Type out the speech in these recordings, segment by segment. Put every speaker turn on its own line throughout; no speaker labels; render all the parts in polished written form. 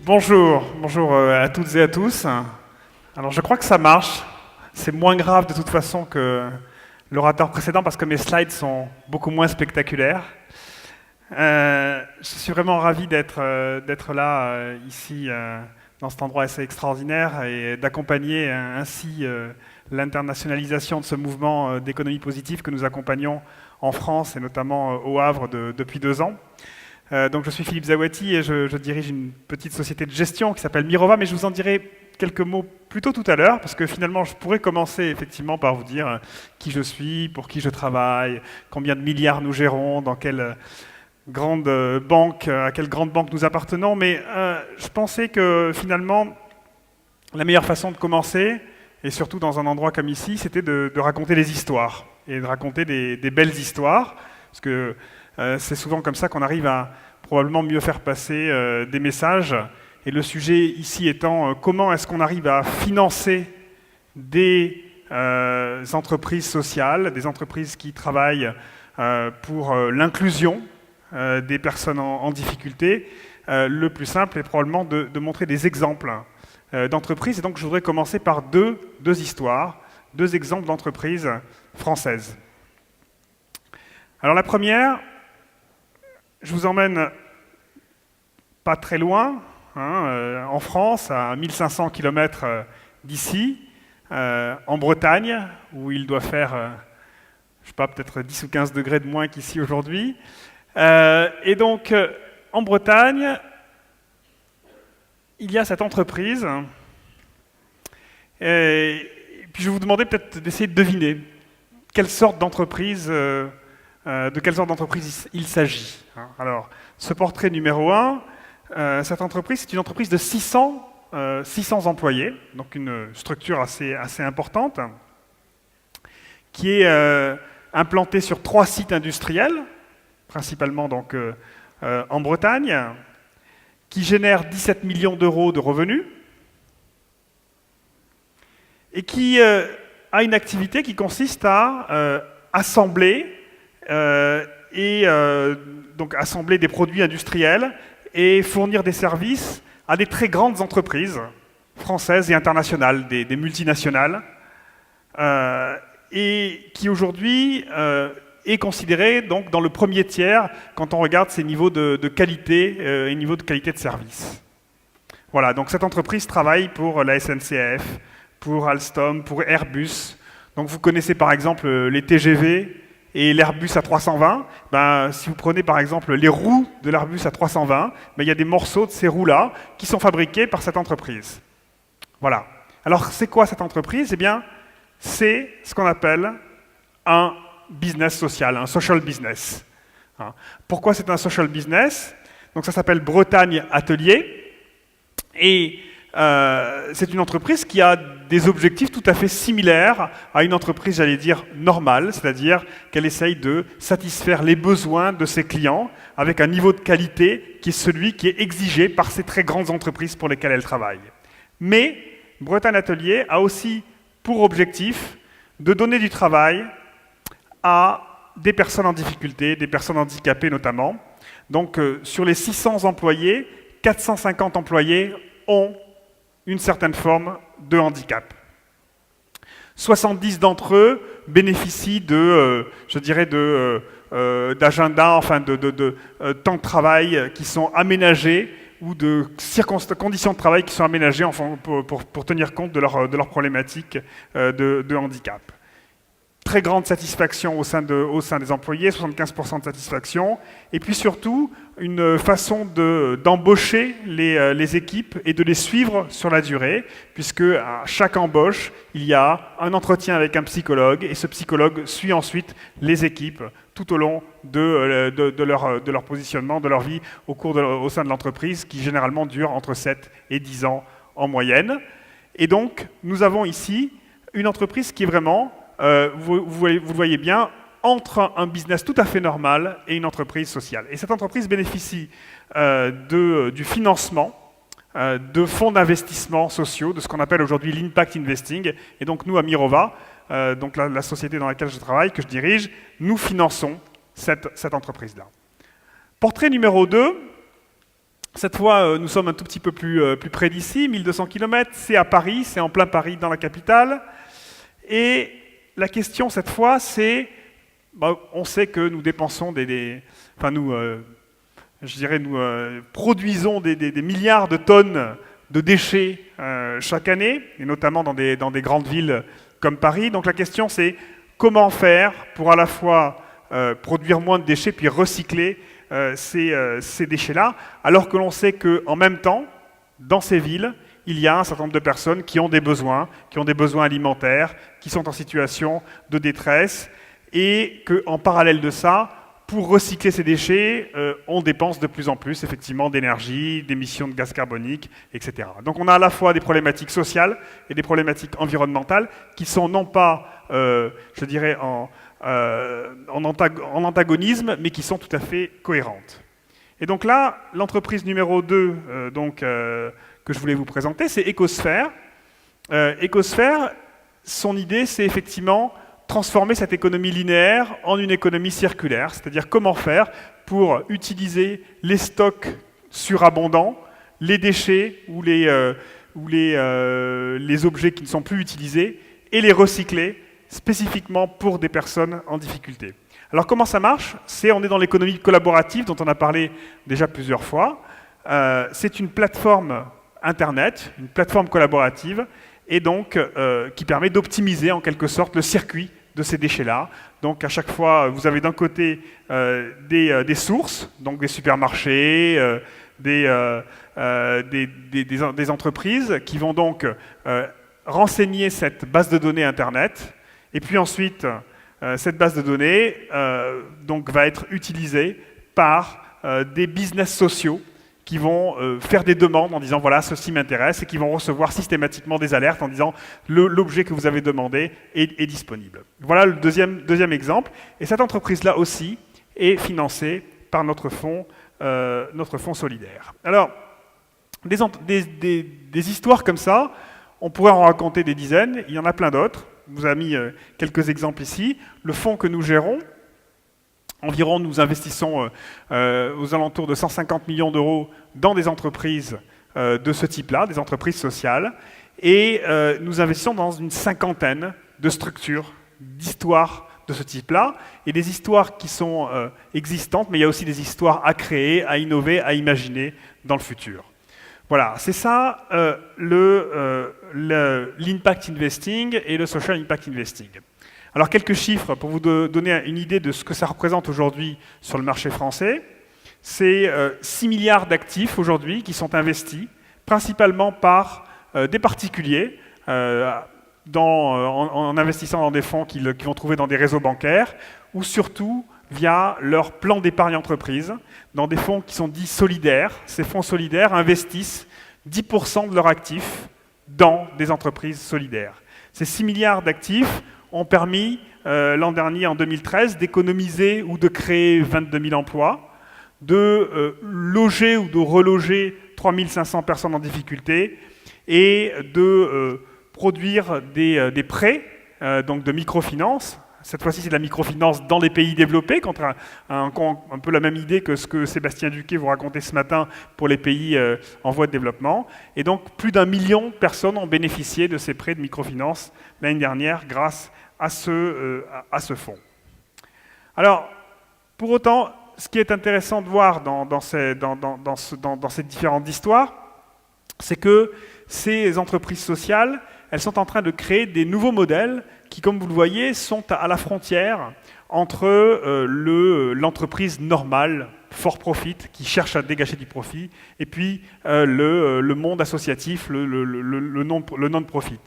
Bonjour à toutes et à tous. Alors je crois que ça marche. C'est moins grave de toute façon que l'orateur précédent parce que mes slides sont beaucoup moins spectaculaires. Je suis vraiment ravi d'être là, ici, dans cet endroit assez extraordinaire et d'accompagner ainsi l'internationalisation de ce mouvement d'économie positive que nous accompagnons en France et notamment au Havre depuis 2 ans. Donc je suis Philippe Zawati et je dirige une petite société de gestion qui s'appelle Mirova, mais je vous en dirai quelques mots plutôt tout à l'heure, parce que finalement je pourrais commencer effectivement par vous dire qui je suis, pour qui je travaille, combien de milliards nous gérons, dans quelle grande banque, à quelle grande banque nous appartenons, mais je pensais que finalement la meilleure façon de commencer, et surtout dans un endroit comme ici, c'était de raconter des histoires, et de raconter des belles histoires, parce que c'est souvent comme ça qu'on arrive à probablement mieux faire passer des messages. Et le sujet ici étant comment est-ce qu'on arrive à financer des entreprises sociales, des entreprises qui travaillent pour l'inclusion des personnes en difficulté. Le plus simple est probablement de montrer des exemples d'entreprises. Et donc je voudrais commencer par deux histoires, 2 exemples d'entreprises françaises. Alors la première, je vous emmène pas très loin, en France, à 1500 km d'ici, en Bretagne, où il doit faire, je sais pas, peut-être 10 ou 15 degrés de moins qu'ici aujourd'hui. Et donc, en Bretagne, il y a cette entreprise. Et puis je vais vous demander peut-être d'essayer de deviner quelle sorte d'entreprise... de quelle sorte d'entreprise il s'agit. Alors, ce portrait numéro 1, cette entreprise, c'est une entreprise de 600 employés, donc une structure assez importante, qui est implantée sur 3 sites industriels, principalement donc en Bretagne, qui génère 17 millions d'euros de revenus, et qui a une activité qui consiste à assembler donc assembler des produits industriels et fournir des services à des très grandes entreprises françaises et internationales, des multinationales, et qui aujourd'hui est considérée donc dans le premier tiers quand on regarde ses niveaux de qualité et niveaux de qualité de service. Voilà, donc cette entreprise travaille pour la SNCF, pour Alstom, pour Airbus. Donc vous connaissez par exemple les TGV, et l'Airbus A320, si vous prenez par exemple les roues de l'Airbus A320, il y a des morceaux de ces roues-là qui sont fabriqués par cette entreprise. Voilà. Alors c'est quoi cette entreprise? Eh bien, c'est ce qu'on appelle un business social, un social business. Pourquoi c'est un social business? Donc ça s'appelle Bretagne Atelier, et c'est une entreprise qui a des objectifs tout à fait similaires à une entreprise, j'allais dire, normale, c'est-à-dire qu'elle essaye de satisfaire les besoins de ses clients avec un niveau de qualité qui est celui qui est exigé par ces très grandes entreprises pour lesquelles elle travaille. Mais Bretagne Atelier a aussi pour objectif de donner du travail à des personnes en difficulté, des personnes handicapées notamment. Donc sur les 600 employés, 450 employés ont une certaine forme de handicap. 70 d'entre eux bénéficient d'agenda, enfin de temps de travail qui sont aménagés ou de conditions de travail qui sont aménagées pour tenir compte de leur problématique de handicap. Très grande satisfaction au sein des employés, 75% de satisfaction, et puis surtout une façon d'embaucher les équipes et de les suivre sur la durée, puisque à chaque embauche, il y a un entretien avec un psychologue, et ce psychologue suit ensuite les équipes tout au long de leur positionnement, de leur vie au sein de l'entreprise, qui généralement dure entre 7 et 10 ans en moyenne. Et donc, nous avons ici une entreprise qui est vraiment... vous le voyez bien, entre un business tout à fait normal et une entreprise sociale. Et cette entreprise bénéficie du financement de fonds d'investissement sociaux, de ce qu'on appelle aujourd'hui l'impact investing. Et donc nous, à Mirova, donc la société dans laquelle je travaille, que je dirige, nous finançons cette entreprise-là. Portrait numéro 2, Cette fois, nous sommes un tout petit peu plus près d'ici, 1200 km, c'est à Paris, c'est en plein Paris, dans la capitale. Et la question, cette fois, c'est, on sait que nous dépensons nous produisons des milliards de tonnes de déchets chaque année, et notamment dans des grandes villes comme Paris. Donc la question, c'est comment faire pour à la fois produire moins de déchets, puis recycler ces déchets-là, alors que l'on sait qu'en même temps, dans ces villes, il y a un certain nombre de personnes qui ont des besoins alimentaires, qui sont en situation de détresse, et qu'en parallèle de ça, pour recycler ces déchets, on dépense de plus en plus effectivement d'énergie, d'émissions de gaz carbonique, etc. Donc on a à la fois des problématiques sociales et des problématiques environnementales qui sont non pas, je dirais, en antagonisme, mais qui sont tout à fait cohérentes. Et donc là, l'entreprise numéro 2 que je voulais vous présenter, c'est Ecosphère. Ecosphère, son idée, c'est effectivement transformer cette économie linéaire en une économie circulaire, c'est-à-dire comment faire pour utiliser les stocks surabondants, les déchets ou les objets qui ne sont plus utilisés, et les recycler spécifiquement pour des personnes en difficulté. Alors comment ça marche? On est dans l'économie collaborative dont on a parlé déjà plusieurs fois. C'est une plateforme Internet, une plateforme collaborative, et donc qui permet d'optimiser en quelque sorte le circuit de ces déchets-là. Donc à chaque fois, vous avez d'un côté des sources, donc des supermarchés, des entreprises qui vont donc renseigner cette base de données Internet, et puis ensuite, cette base de données donc, va être utilisée par des business sociaux qui vont faire des demandes en disant voilà, ceci m'intéresse, et qui vont recevoir systématiquement des alertes en disant l'objet que vous avez demandé est disponible. Voilà le deuxième exemple. Et cette entreprise-là aussi est financée par notre fonds solidaire. Alors, des histoires comme ça, on pourrait en raconter des dizaines, il y en a plein d'autres. On vous a mis quelques exemples ici. Le fonds que nous gérons, environ nous investissons aux alentours de 150 millions d'euros dans des entreprises de ce type-là, des entreprises sociales, et nous investissons dans une cinquantaine de structures, d'histoires de ce type-là, et des histoires qui sont existantes, mais il y a aussi des histoires à créer, à innover, à imaginer dans le futur. Voilà, c'est ça l'impact investing et le social impact investing. Alors quelques chiffres pour vous donner une idée de ce que ça représente aujourd'hui sur le marché français. C'est 6 milliards d'actifs aujourd'hui qui sont investis, principalement par des particuliers, en investissant dans des fonds qu'ils vont trouver dans des réseaux bancaires, ou surtout via leur plan d'épargne entreprise, dans des fonds qui sont dits solidaires. Ces fonds solidaires investissent 10% de leurs actifs dans des entreprises solidaires. Ces 6 milliards d'actifs ont permis, l'an dernier, en 2013, d'économiser ou de créer 22 000 emplois, de loger ou de reloger 3 500 personnes en difficulté, et de produire des prêts, donc de microfinance. Cette fois-ci, c'est de la microfinance dans les pays développés, contre un peu la même idée que ce que Sébastien Duquet vous racontait ce matin pour les pays en voie de développement. Et donc, plus d'1 million de personnes ont bénéficié de ces prêts de microfinance l'année dernière grâce à ce fonds. Alors, pour autant, ce qui est intéressant de voir dans ces différentes histoires, c'est que ces entreprises sociales, elles sont en train de créer des nouveaux modèles qui, comme vous le voyez, sont à la frontière entre l'entreprise normale, for profit, qui cherche à dégager du profit, et puis le monde associatif, le non-profit.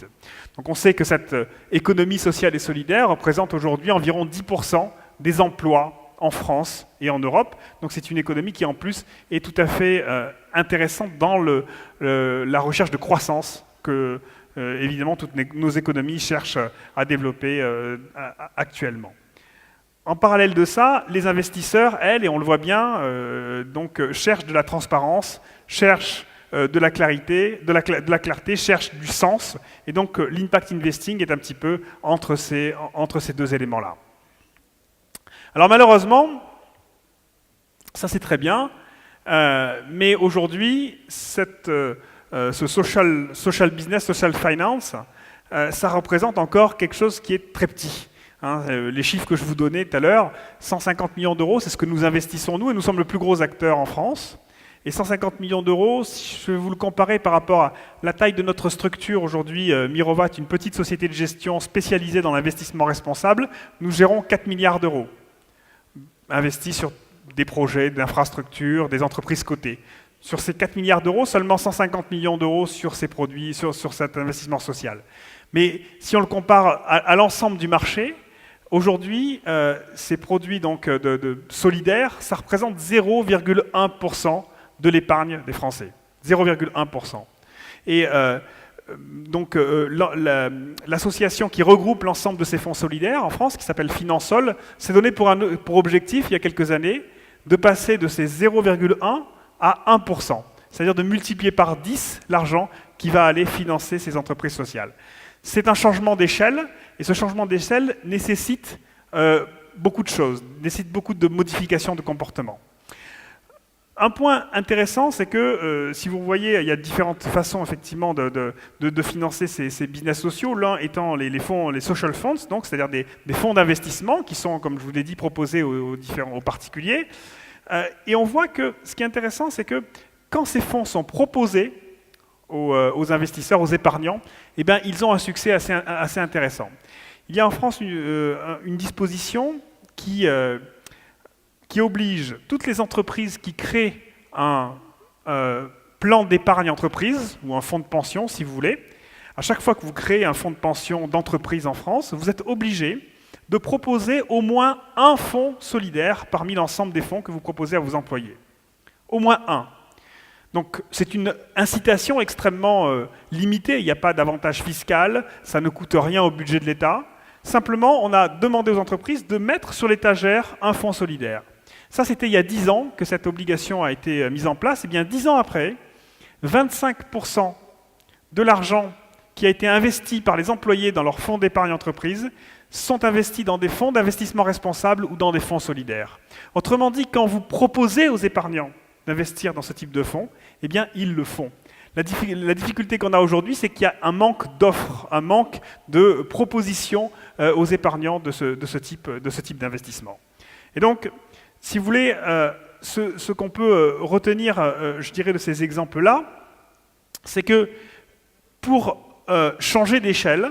Donc on sait que cette économie sociale et solidaire représente aujourd'hui environ 10% des emplois en France et en Europe. Donc c'est une économie qui en plus est tout à fait intéressante dans la recherche de croissance que évidemment toutes nos économies cherchent à développer actuellement. En parallèle de ça, les investisseurs, elles, et on le voit bien, cherchent de la transparence, cherchent de la clarté, cherchent du sens, et donc l'impact investing est un petit peu entre ces deux éléments-là. Alors malheureusement, ça c'est très bien, Mais aujourd'hui, ce social business, social finance, ça représente encore quelque chose qui est très petit. Hein, les chiffres que je vous donnais tout à l'heure, 150 millions d'euros, c'est ce que nous investissons nous, et nous sommes le plus gros acteur en France. Et 150 millions d'euros, si je vais vous le comparer par rapport à la taille de notre structure aujourd'hui, Mirova est une petite société de gestion spécialisée dans l'investissement responsable, nous gérons 4 milliards d'euros investis sur des projets, d'infrastructures, des entreprises cotées. Sur ces 4 milliards d'euros, seulement 150 millions d'euros sur ces produits, sur cet investissement social. Mais si on le compare à l'ensemble du marché, aujourd'hui, ces produits donc, solidaires, ça représente 0,1% de l'épargne des Français. 0,1%. Et donc l'association qui regroupe l'ensemble de ces fonds solidaires en France, qui s'appelle Finansol, s'est donné pour objectif, il y a quelques années, de passer de ces 0,1 à 1%. C'est-à-dire de multiplier par 10 l'argent qui va aller financer ces entreprises sociales. C'est un changement d'échelle, et ce changement d'échelle nécessite beaucoup de choses, nécessite beaucoup de modifications de comportement. Un point intéressant, c'est que, si vous voyez, il y a différentes façons, effectivement, de financer ces business sociaux. L'un étant les fonds, les social funds, donc, c'est-à-dire des fonds d'investissement qui sont, comme je vous l'ai dit, proposés aux particuliers. Et on voit que, ce qui est intéressant, c'est que quand ces fonds sont proposés aux investisseurs, aux épargnants, eh bien, ils ont un succès assez intéressant. Il y a en France une disposition qui oblige toutes les entreprises qui créent un plan d'épargne entreprise, ou un fonds de pension, si vous voulez. À chaque fois que vous créez un fonds de pension d'entreprise en France, vous êtes obligé de proposer au moins un fonds solidaire parmi l'ensemble des fonds que vous proposez à vos employés. Au moins un. Donc c'est une incitation extrêmement limitée, il n'y a pas d'avantage fiscal, ça ne coûte rien au budget de l'État. Simplement, on a demandé aux entreprises de mettre sur l'étagère un fonds solidaire. Ça, c'était il y a 10 ans que cette obligation a été mise en place. Et bien 10 ans après, 25% de l'argent qui a été investi par les employés dans leurs fonds d'épargne entreprise sont investis dans des fonds d'investissement responsable ou dans des fonds solidaires. Autrement dit, quand vous proposez aux épargnants d'investir dans ce type de fonds, eh bien, ils le font. La difficulté qu'on a aujourd'hui, c'est qu'il y a un manque d'offres, un manque de propositions aux épargnants de ce type d'investissement. Et donc, si vous voulez, ce qu'on peut retenir, je dirais, de ces exemples-là, c'est que pour changer d'échelle,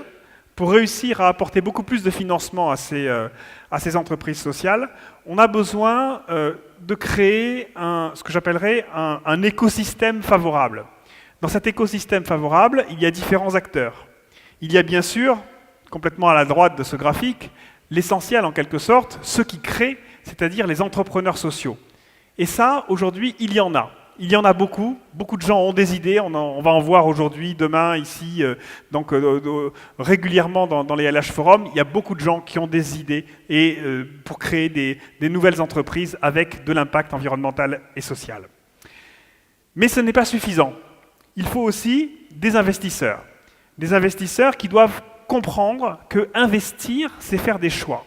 pour réussir à apporter beaucoup plus de financement à ces entreprises sociales, on a besoin de créer ce que j'appellerais un écosystème favorable. Dans cet écosystème favorable, il y a différents acteurs. Il y a bien sûr, complètement à la droite de ce graphique, l'essentiel en quelque sorte, ceux qui créent, c'est-à-dire les entrepreneurs sociaux. Et ça, aujourd'hui, il y en a. Il y en a beaucoup. Beaucoup de gens ont des idées. On va en voir aujourd'hui, demain, ici, régulièrement dans les LH Forums. Il y a beaucoup de gens qui ont des idées et, pour créer des nouvelles entreprises avec de l'impact environnemental et social. Mais ce n'est pas suffisant. Il faut aussi des investisseurs. Des investisseurs qui doivent comprendre que investir, c'est faire des choix.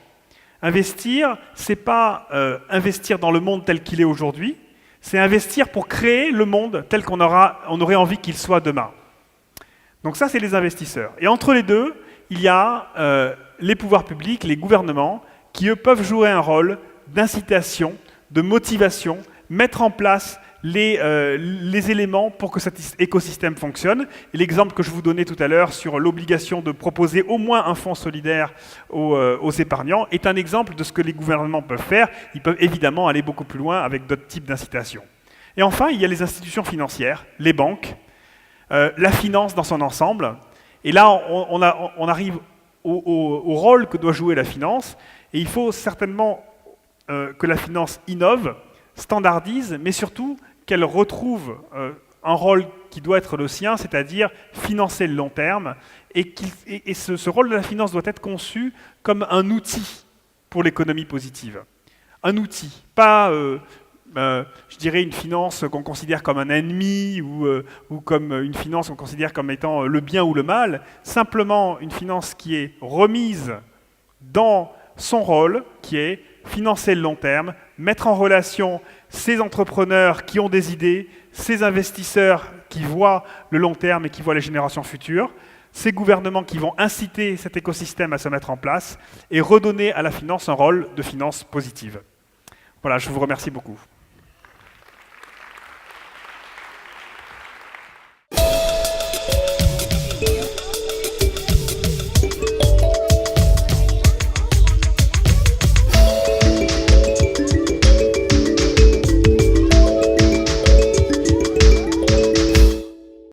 Investir, c'est pas investir dans le monde tel qu'il est aujourd'hui, c'est investir pour créer le monde tel qu'on aurait envie qu'il soit demain. Donc ça, c'est les investisseurs. Et entre les deux, il y a les pouvoirs publics, les gouvernements, qui eux peuvent jouer un rôle d'incitation, de motivation, mettre en place les éléments pour que cet écosystème fonctionne. Et l'exemple que je vous donnais tout à l'heure sur l'obligation de proposer au moins un fonds solidaire aux épargnants est un exemple de ce que les gouvernements peuvent faire. Ils peuvent évidemment aller beaucoup plus loin avec d'autres types d'incitations. Et enfin, il y a les institutions financières, les banques, la finance dans son ensemble. Et là, on arrive au rôle que doit jouer la finance. Et il faut certainement que la finance innove, standardise, mais surtout qu'elle retrouve un rôle qui doit être le sien, c'est-à-dire financer le long terme, et ce rôle de la finance doit être conçu comme un outil pour l'économie positive. Un outil, pas, je dirais, une finance qu'on considère comme un ennemi ou comme une finance qu'on considère comme étant le bien ou le mal, simplement une finance qui est remise dans son rôle, qui est financer le long terme, mettre en relation ces entrepreneurs qui ont des idées, ces investisseurs qui voient le long terme et qui voient les générations futures, ces gouvernements qui vont inciter cet écosystème à se mettre en place et redonner à la finance un rôle de finance positive. Voilà, je vous remercie beaucoup.